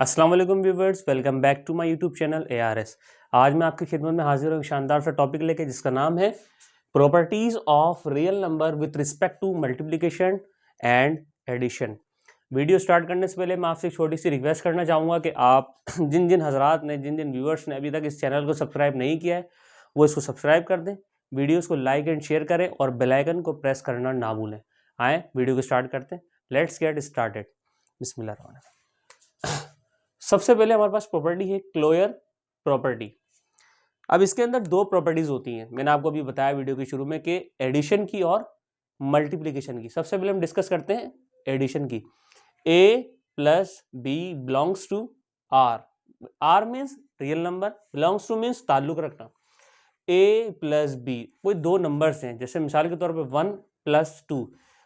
अस्सलाम वालेकुम viewers, welcome back to my YouTube channel ARS। आज मैं आपकी खिदमत में हाजिर हूँ शानदार सा टॉपिक लेके जिसका नाम है properties of real number with respect to multiplication and addition. Video start करने से पहले मैं आपसे एक छोटी सी रिक्वेस्ट करना चाहूँगा कि आप जिन जिन हजरात ने जिन व्यूवर्स ने अभी तक इस चैनल को सब्सक्राइब नहीं किया है वो इसको सब्सक्राइब कर दें, वीडियोज़ को लाइक एंड शेयर करें और बेल आइकन को प्रेस करना ना भूलें। आए वीडियो को स्टार्ट करते हैं। Let's get started. बिस्मिल्लाह। सबसे पहले हमारे पास प्रॉपर्टी है क्लोयर प्रॉपर्टी। अब इसके अंदर दो प्रॉपर्टीज होती हैं, मैंने आपको अभी बताया वीडियो के शुरू में कि एडिशन की और मल्टीप्लिकेशन की। सबसे पहले हम डिस्कस करते हैं एडिशन की। a plus b belongs to r। r means real number, belongs to means ताल्लुक रखना। a प्लस बी कोई दो नंबर्स हैं, जैसे मिसाल के तौर पे 1 प्लस 2,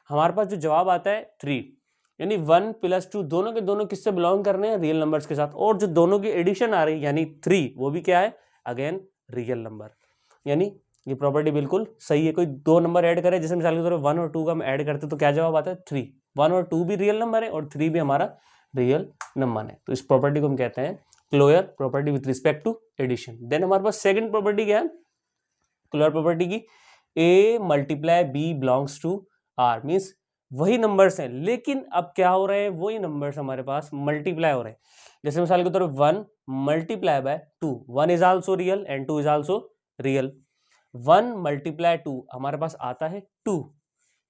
हमारे पास जो जवाब आता है 3, यानी 1 प्लस 2 दोनों के दोनों किससे बिलोंग कर रहे हैं? रियल नंबर्स के साथ। और जो दोनों की एडिशन आ रही है यानी 3, वो भी क्या है? Again real number. यानी ये प्रॉपर्टी बिल्कुल सही है। कोई दो नंबर ऐड करे, जैसे मिसाल के तौर पर 1 और 2 का हम ऐड करते तो क्या जवाब आता है? 3। 1 और 2 भी रियल नंबर है और 3 भी हमारा रियल नंबर है। तो इस प्रॉपर्टी को हम कहते हैं closure property with respect to addition. Then हमारे पास सेकंड प्रॉपर्टी क्या है क्लोयर प्रॉपर्टी की? a multiply b belongs to r। Means वही नंबर्स हैं, लेकिन अब क्या हो रहे हैं? वही नंबर्स हमारे पास मल्टीप्लाई हो रहे हैं। जैसे मिसाल के तौर पर 1 multiply by 2, 1 is also real and 2 is also real. 1 multiply 2 हमारे पास आता है 2,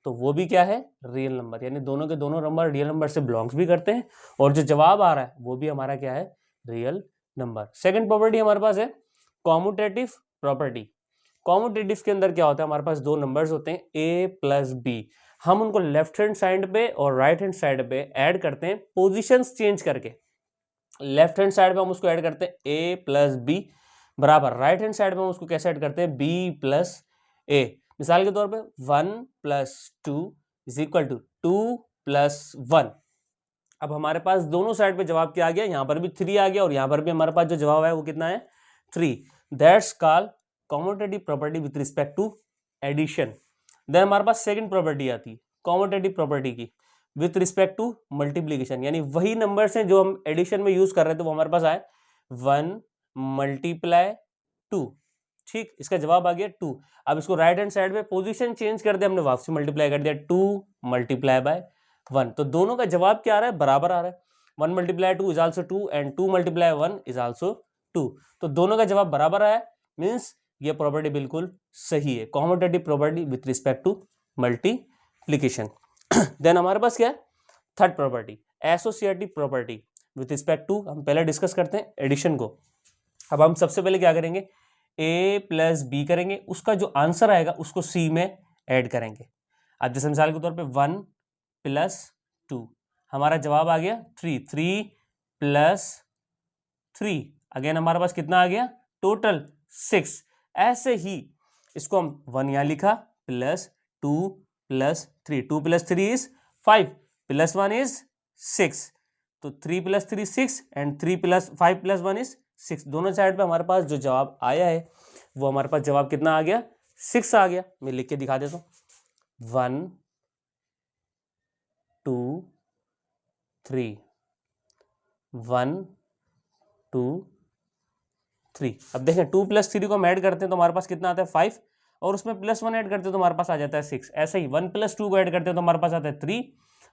तो वो भी क्या है? Real number. यानी दोनों के दोनों नंबर रियल नंबर से बिलोंग्स भी करते हैं और जो जवाब आ रहा है वो भी हमारा क्या है? Real number. सेकेंड प्रॉपर्टी हमारे पास है कॉम्यूटेटिव प्रॉपर्टी। कॉम्यूटेटिव के अंदर क्या होता है? हमारे पास दो नंबर्स होते हैं a प्लस बी, हम उनको लेफ्ट हैंड साइड पे और राइट हैंड साइड पे ऐड करते हैं पोजीशंस चेंज करके। लेफ्ट हैंड साइड पे हम उसको ऐड करते हैं a प्लस बी बराबर, राइट हैंड साइड पे हम उसको कैसे ऐड करते हैं? b plus a। मिसाल के तौर पे 1 plus 2 is equal to 2 plus 1। अब हमारे पास दोनों साइड पे जवाब क्या आ गया? यहाँ पर भी 3 आ गया और यहाँ पर भी हमारे पास जो जवाब है वो कितना है? 3। That's called commutative property with respect to addition. Then हमारे पास सेकंड प्रॉपर्टी आती है कॉम्यूटेटिव प्रॉपर्टी की विथ रिस्पेक्ट टू मल्टीप्लीकेशन। यानी वही नंबर्स हैं जो हम एडिशन में यूज कर रहे थे वो हमारे पास आए 1 मल्टीप्लाई 2। ठीक, इसका जवाब आ गया 2। अब इसको राइट हैंड साइड पे पोजीशन चेंज कर दिया हमने, वापसी मल्टीप्लाई कर दिया 2 मल्टीप्लाई बाय 1। तो दोनों का जवाब क्या आ रहा है? बराबर आ रहा है। 1 multiply 2 is also 2 and 2 multiply 1 is also 2। तो दोनों का जवाब बराबर आया, मीन्स ये प्रॉपर्टी बिल्कुल सही है, commutative property with respect to multiplication. Then हमारे पास क्या है? Third property associative property with respect to, हम पहले डिस्कस करते हैं एडिशन को। अब हम सबसे पहले क्या करेंगे? a प्लस बी करेंगे, उसका जो आंसर आएगा उसको c में ऐड करेंगे। अब जैसे मिसाल के तौर पे 1 प्लस 2, हमारा जवाब आ गया 3। 3 प्लस 3, अगेन हमारे पास कितना आ गया? टोटल 6। ऐसे ही इसको हम 1 यहां लिखा plus 2 plus 3, 2 plus 3 is 5 plus 1 is 6। तो 3 plus 3 6 and 3 plus 5 plus 1 is 6। दोनों साइड पे हमारे पास जो जवाब आया है वो हमारे पास जवाब कितना आ गया? 6 आ गया। मैं लिख के दिखा देता हूं 1 2 3 1 2 3। अब देखें 2 प्लस 3 को हम ऐड करते हैं तो हमारे पास कितना आता है? 5, और उसमें प्लस 1 ऐड करते हैं तो हमारे पास आ जाता है 6। ऐसे ही 1 प्लस 2 को ऐड करते हैं तो हमारे पास आता है 3,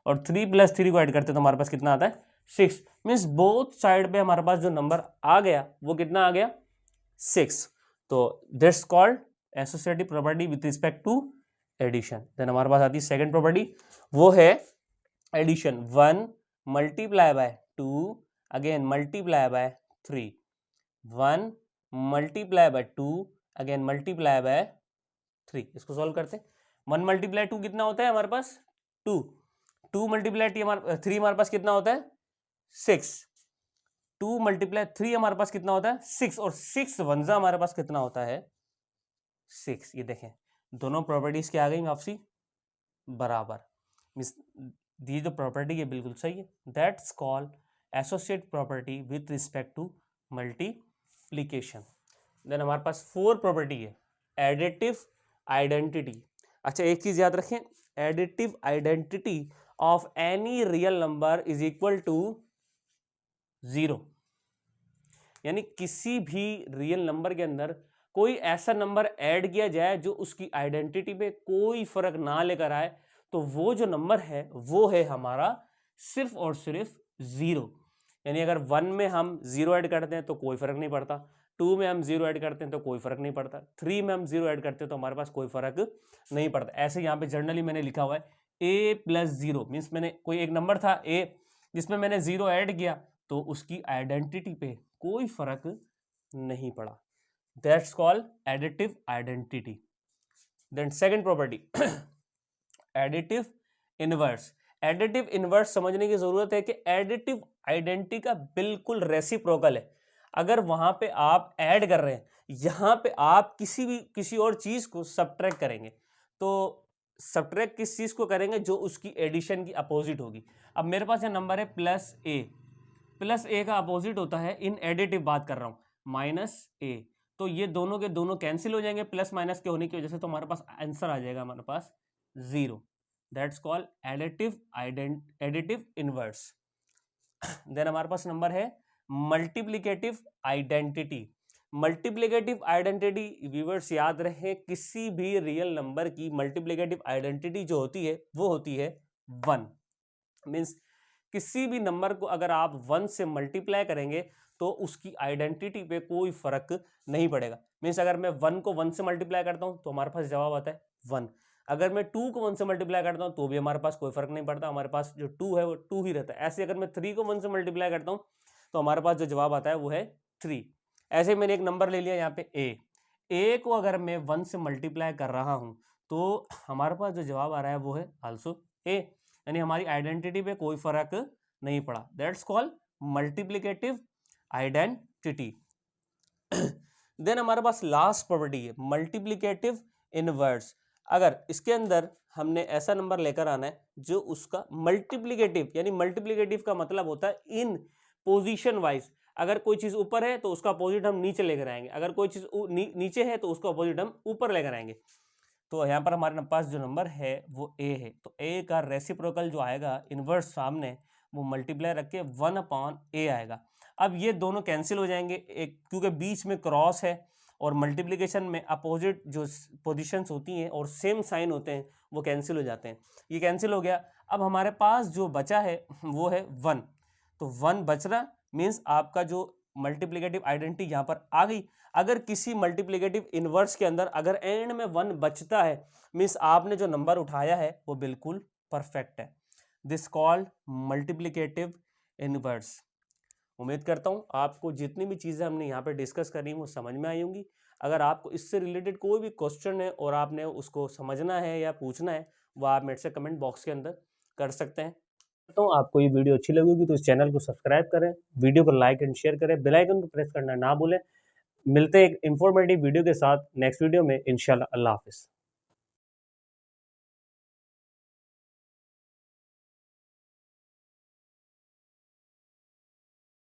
और 3 प्लस 3 को ऐड करते हैं तो हमारे पास कितना आता है? 6। मीन्स बोथ साइड पे हमारे पास जो नंबर आ गया वो कितना आ गया? 6। तो this called associative property with respect to addition. Then हमारे पास आती है सेकंड प्रॉपर्टी, वो है addition. 1 multiply by 2 again multiply by 3, 1 multiply by 2 again multiply by 3। इसको सॉल्व करते हैं। 1 मल्टीप्लाई 2 कितना होता है हमारे पास? 2। 2 मल्टीप्लाई 3 हमारे पास कितना होता है? 6। 2 मल्टीप्लाई 3 हमारे पास कितना होता है? 6, और 6 वंजा हमारे पास कितना होता है? 6। ये देखें दोनों प्रॉपर्टीज क्या आ गई वापसी बराबर। मींस दी जो प्रॉपर्टी है बिल्कुल सही है। That's called associate property with respect to multiplication. Then हमारे पास 4 प्रॉपर्टी है एडिटिव आइडेंटिटी। अच्छा एक चीज याद रखें, additive identity of any real number is equal to 0, यानी किसी भी रियल नंबर के अंदर कोई ऐसा नंबर ऐड किया जाए जो उसकी आइडेंटिटी पे कोई फर्क ना लेकर आए, तो वो जो नंबर है वो है हमारा सिर्फ और सिर्फ 0। यानी अगर 1 में हम 0 ऐड करते हैं तो कोई फर्क नहीं पड़ता, 2 में हम 0 ऐड करते हैं तो कोई फर्क नहीं पड़ता, 3 में हम 0 ऐड करते हैं तो हमारे पास कोई फर्क नहीं पड़ता। ऐसे यहाँ पे जर्नली मैंने लिखा हुआ है a+0, मीन्स मैंने कोई एक नंबर था a जिसमें मैंने 0 ऐड किया तो उसकी आइडेंटिटी पे कोई फर्क नहीं पड़ा। That's called additive identity. Then second property additive inverse. Additive inverse समझने की जरूरत है कि एडिटिव आइडेंटिटी का बिल्कुल रेसिप्रोकल है। अगर वहां पे आप ऐड कर रहे हैं, यहां पे आप किसी और चीज को सब्ट्रैक्ट करेंगे, तो सब्ट्रैक्ट किस चीज को करेंगे? जो उसकी एडिशन की अपोजिट होगी। अब मेरे पास ये नंबर है प्लस ए का अपोजिट होता है, इन एडिटिव बात कर रहा हूं, -a, तो ये दोनों के दोनों कैंसिल हो जाएंगे प्लस माइनस के होने की वजह से, तो हमारे पास आंसर आ जाएगा हमारे पास 0। That's called additive inverse. Then हमारे पास नंबर है multiplicative identity. Multiplicative identity viewers याद रहे, किसी भी रियल नंबर की मल्टीप्लिकेटिव आइडेंटिटी जो होती है वो होती है 1। मीन्स किसी भी नंबर को अगर आप 1 से मल्टीप्लाई करेंगे तो उसकी आइडेंटिटी पे कोई फर्क नहीं पड़ेगा। मीन्स अगर मैं 1 को 1 से मल्टीप्लाई करता हूं तो हमारे पास जवाब आता है 1। अगर मैं 2 को 1 से मल्टीप्लाई करता हूं तो भी हमारे पास कोई फर्क नहीं पड़ता, हमारे पास जो 2 है वो 2 ही रहता है। ऐसे अगर मैं 3 को 1 से मल्टीप्लाई करता हूं तो हमारे पास जो जवाब आता है वो है 3। ऐसे मैंने एक नंबर ले लिया यहाँ पे ए को अगर मैं 1 से मल्टीप्लाई कर रहा हूं तो हमारे पास जो जवाब आ रहा है वो है आल्सो ए, यानी हमारी आइडेंटिटी पे कोई फर्क नहीं पड़ा। That's called multiplicative identity. Then हमारे पास लास्ट प्रॉपर्टी है मल्टीप्लिकेटिव इनवर्स। अगर इसके अंदर हमने ऐसा नंबर लेकर आना है जो उसका मल्टीप्लिकेटिव, यानी मल्टीप्लिकेटिव का मतलब होता है इन पोजीशन वाइज। अगर कोई चीज ऊपर है तो उसका अपोजिट हम नीचे लेकर आएंगे, अगर कोई चीज नीचे है तो उसका अपोजिट हम ऊपर लेकर आएंगे। तो यहाँ पर हमारे पास जो नंबर है वो ए है, तो ए का रेसिप्रोकल जो आएगा इनवर्स सामने, वो मल्टीप्लाई रख के 1/a आएगा। अब ये दोनों कैंसिल हो जाएंगे, एक क्योंकि बीच में क्रॉस है और मल्टीप्लिकेशन में अपोजिट जो पोजीशंस होती हैं और सेम साइन होते हैं वो कैंसिल हो जाते हैं। ये कैंसिल हो गया। अब हमारे पास जो बचा है वो है 1, तो 1 बच रहा मीन्स आपका जो मल्टीप्लिकेटिव आइडेंटिटी यहाँ पर आ गई। अगर किसी मल्टीप्लिकेटिव इनवर्स के अंदर अगर एंड में 1 बचता है मीन्स आपने जो नंबर उठाया है वो बिल्कुल परफेक्ट है। This called multiplicative inverse. उम्मीद करता हूँ आपको जितनी भी चीज़ें हमने यहाँ पे डिस्कस करी वो समझ में आई होंगी। अगर आपको इससे रिलेटेड कोई भी क्वेश्चन है और आपने उसको समझना है या पूछना है, वो आप मेरे से कमेंट बॉक्स के अंदर कर सकते हैं। तो आपको ये वीडियो अच्छी लगी होगी तो इस चैनल को सब्सक्राइब करें, वीडियो को लाइक एंड शेयर करें, बेल आइकन को प्रेस करना ना भूलें। मिलते हैं एक इंफॉर्मेटिव वीडियो के साथ नेक्स्ट वीडियो में इंशाल्लाह। अल्लाह हाफिज़।